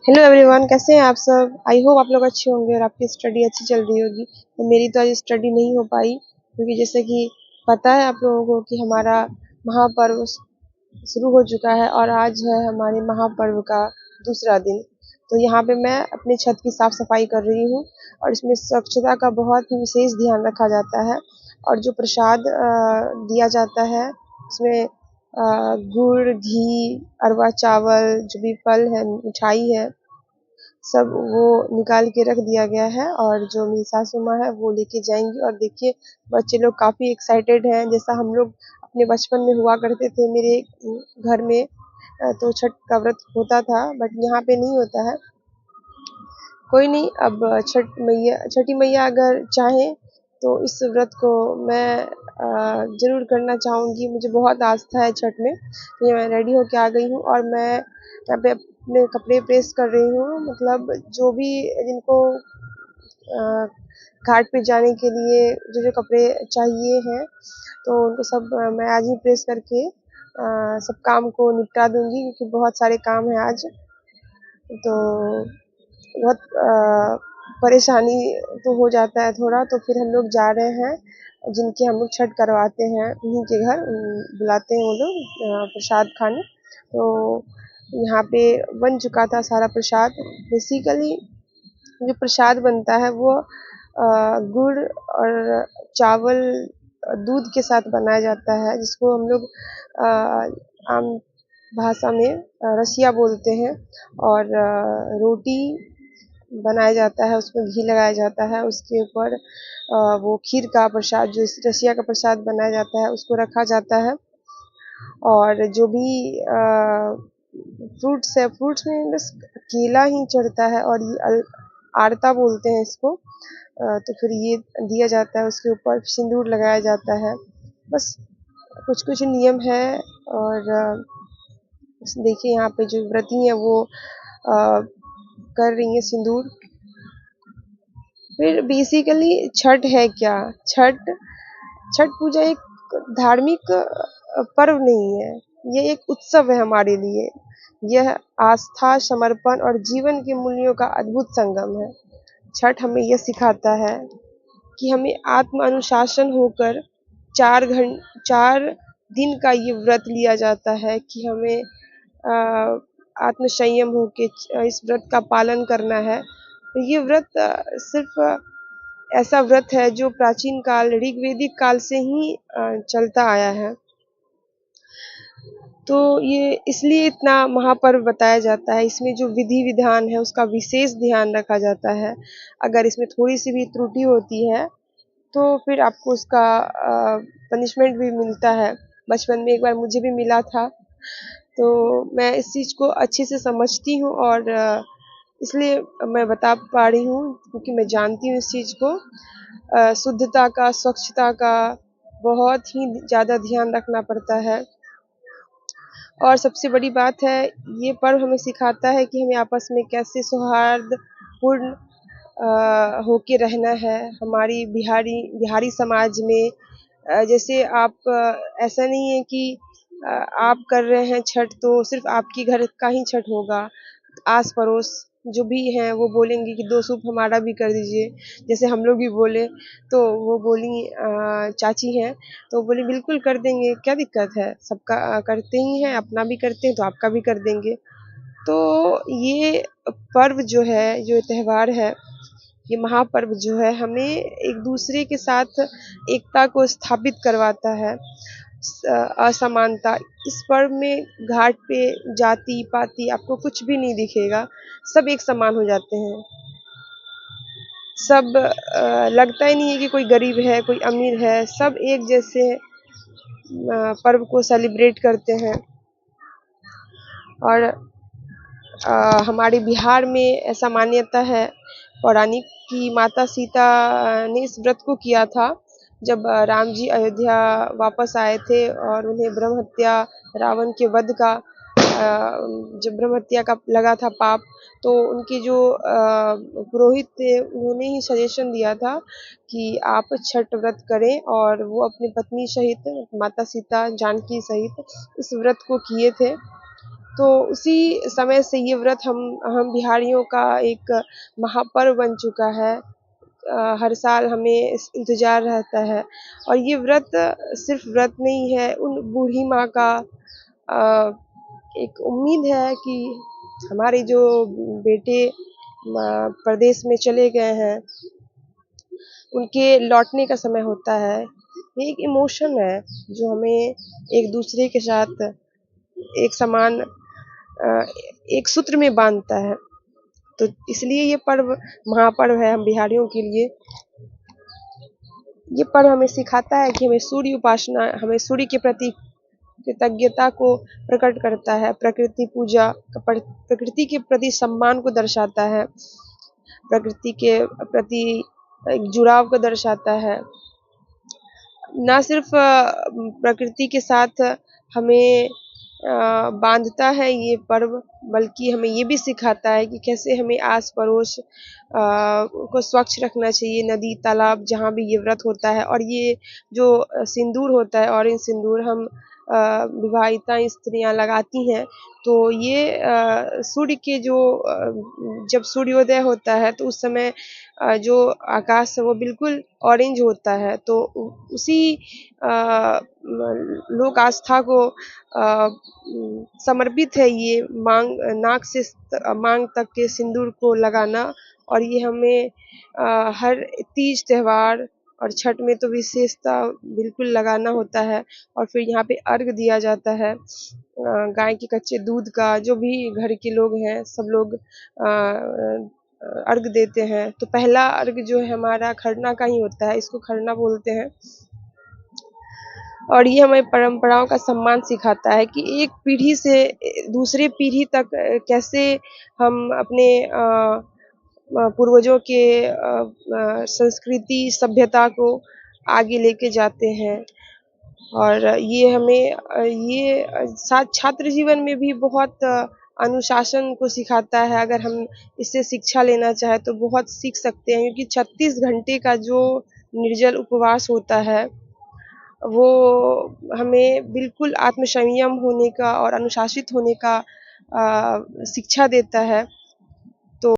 Hello everyone, कैसे हैं आप सब। आई होप आप लोग अच्छे होंगे और आपकी स्टडी अच्छी चल रही होगी। तो मेरी तो आज स्टडी नहीं हो पाई क्योंकि जैसे कि पता है आप लोगों को कि हमारा महापर्व शुरू हो चुका है और आज है हमारे महापर्व का दूसरा दिन। तो यहाँ पे मैं अपनी छत की साफ सफाई कर रही हूँ और इसमें स्वच्छता का बहुत ही विशेष ध्यान रखा जाता है। और जो प्रसाद दिया जाता है उसमें गुड़, घी, अरवा चावल, जो भी फल है, मिठाई है, सब वो निकाल के रख दिया गया है और जो मेरी सासू माँ है वो लेके जाएंगी। और देखिए, बच्चे लोग काफ़ी एक्साइटेड हैं, जैसा हम लोग अपने बचपन में हुआ करते थे मेरे घर में। तो छठ का व्रत होता था बट यहाँ पे नहीं होता है। कोई नहीं, अब छठी मैया अगर चाहें तो इस व्रत को मैं ज़रूर करना चाहूँगी। मुझे बहुत आस्था है छठ में। तो ये मैं रेडी होके आ गई हूँ और मैं यहाँ पे अपने कपड़े प्रेस कर रही हूँ। मतलब जो भी जिनको घाट पे जाने के लिए जो जो कपड़े चाहिए हैं तो उनको सब मैं आज ही प्रेस करके सब काम को निपटा दूँगी क्योंकि बहुत सारे काम हैं आज। तो बहुत परेशानी तो हो जाता है थोड़ा। तो फिर हम लोग जा रहे हैं जिनके हम लोग छठ करवाते हैं उन्हीं के घर बुलाते हैं वो लोग प्रसाद खाने। तो यहाँ पे बन चुका था सारा प्रसाद। बेसिकली जो प्रसाद बनता है वो गुड़ और चावल दूध के साथ बनाया जाता है, जिसको हम लोग आम भाषा में रसिया बोलते हैं। और रोटी बनाया जाता है, उसमें घी लगाया जाता है, उसके ऊपर वो खीर का प्रसाद जो रसिया का प्रसाद बनाया जाता है उसको रखा जाता है। और जो भी फ्रूट्स है, फ्रूट्स में बस केला ही चढ़ता है और ये आरता बोलते हैं इसको। तो फिर ये दिया जाता है, उसके ऊपर सिंदूर लगाया जाता है। बस कुछ कुछ नियम है। और देखिए यहाँ पे जो व्रती हैं वो कर रही हैं सिंदूर। फिर बेसिकली छठ है क्या? छठ छठ पूजा एक धार्मिक पर्व नहीं है, ये एक उत्सव है हमारे लिए। यह आस्था, समर्पण और जीवन के मूल्यों का अद्भुत संगम है। छठ हमें यह सिखाता है कि हमें आत्म अनुशासन होकर 4 दिन का ये व्रत लिया जाता है कि हमें आत्म संयम होके इस व्रत का पालन करना है। तो ये व्रत सिर्फ ऐसा व्रत है जो प्राचीन काल ऋग्वेदिक काल से ही चलता आया है। तो ये इसलिए इतना महापर्व बताया जाता है। इसमें जो विधि विधान है उसका विशेष ध्यान रखा जाता है। अगर इसमें थोड़ी सी भी त्रुटि होती है तो फिर आपको उसका पनिशमेंट भी मिलता है। बचपन में एक बार मुझे भी मिला था। तो मैं इस चीज़ को अच्छे से समझती हूँ और इसलिए मैं बता पा रही हूँ क्योंकि मैं जानती हूँ इस चीज़ को। शुद्धता का, स्वच्छता का बहुत ही ज़्यादा ध्यान रखना पड़ता है। और सबसे बड़ी बात है, ये पर्व हमें सिखाता है कि हमें आपस में कैसे सौहार्दपूर्ण होके रहना है। हमारी बिहारी बिहारी समाज में जैसे आप ऐसा नहीं है कि आप कर रहे हैं छठ तो सिर्फ आपके घर का ही छठ होगा। आस पड़ोस जो भी हैं वो बोलेंगे कि 2 सूप हमारा भी कर दीजिए। जैसे हम लोग भी बोले तो वो बोली चाची हैं तो बोली बिल्कुल कर देंगे, क्या दिक्कत है, सबका करते ही हैं, अपना भी करते हैं तो आपका भी कर देंगे। तो ये पर्व जो है, जो त्योहार है, ये महापर्व जो है हमें एक दूसरे के साथ एकता को स्थापित करवाता है। असमानता, इस पर्व में घाट पे जाति पाति आपको कुछ भी नहीं दिखेगा, सब एक समान हो जाते हैं। सब लगता ही नहीं है कि कोई गरीब है कोई अमीर है, सब एक जैसे पर्व को सेलिब्रेट करते हैं। और हमारे बिहार में ऐसा मान्यता है पौराणिक कि माता सीता ने इस व्रत को किया था जब राम जी अयोध्या वापस आए थे और उन्हें ब्रह्म हत्या, रावण के वध का जब ब्रह्म हत्या का लगा था पाप, तो उनके जो पुरोहित थे उन्होंने ही सजेशन दिया था कि आप छठ व्रत करें और वो अपनी पत्नी सहित, माता सीता जानकी सहित इस व्रत को किए थे। तो उसी समय से ये व्रत हम बिहारियों का एक महापर्व बन चुका है। हर साल हमें इंतज़ार रहता है और ये व्रत सिर्फ़ व्रत नहीं है, उन बूढ़ी माँ का अ, एक उम्मीद है कि हमारे जो बेटे प्रदेश में चले गए हैं, उनके लौटने का समय होता है। ये एक इमोशन है जो हमें एक-दूसरे के साथ एक समान एक सूत्र में बाँधता है। तो इसलिए ये पर्व महापर्व है हम बिहारियों के लिए। ये पर्व हमें सिखाता है कि हमें सूर्य उपासना, हमें सूर्य के प्रति कृतज्ञता को प्रकट करता है, प्रकृति के प्रति सम्मान को दर्शाता है, प्रकृति के प्रति एक जुड़ाव को दर्शाता है। ना सिर्फ़ प्रकृति के साथ हमें बाँधता है ये पर्व, बल्कि हमें ये भी सिखाता है कि कैसे हमें आस-पड़ोस को स्वच्छ रखना चाहिए, नदी, तालाब जहाँ भी ये व्रत होता है। और ये जो सिंदूर होता है, ऑरेंज सिंदूर हम विवाहिता स्त्रियाँ लगाती हैं, तो ये सूर्य के जो जब सूर्योदय होता है तो उस समय जो आकाश है वो बिल्कुल ऑरेंज होता है। तो उसी लोक आस्था को समर्पित है ये नाक से मांग तक के सिंदूर को लगाना। और ये हमें हर तीज त्योहार और छठ में तो विशेषता बिल्कुल लगाना होता है। और फिर यहाँ पे अर्घ दिया जाता है गाय के कच्चे दूध का। जो भी घर के लोग हैं सब लोग अर्घ देते हैं। तो पहला अर्घ जो है हमारा खरना का ही होता है, इसको खरना बोलते हैं। और ये हमें परंपराओं का सम्मान सिखाता है कि एक पीढ़ी से दूसरे पीढ़ी तक कैसे हम अपने पूर्वजों के संस्कृति सभ्यता को आगे लेके जाते हैं। और ये हमें छात्र जीवन में भी बहुत अनुशासन को सिखाता है। अगर हम इससे शिक्षा लेना चाहें तो बहुत सीख सकते हैं, क्योंकि 36 घंटे का जो निर्जल उपवास होता है वो हमें बिल्कुल आत्मसंयम होने का और अनुशासित होने का शिक्षा देता है।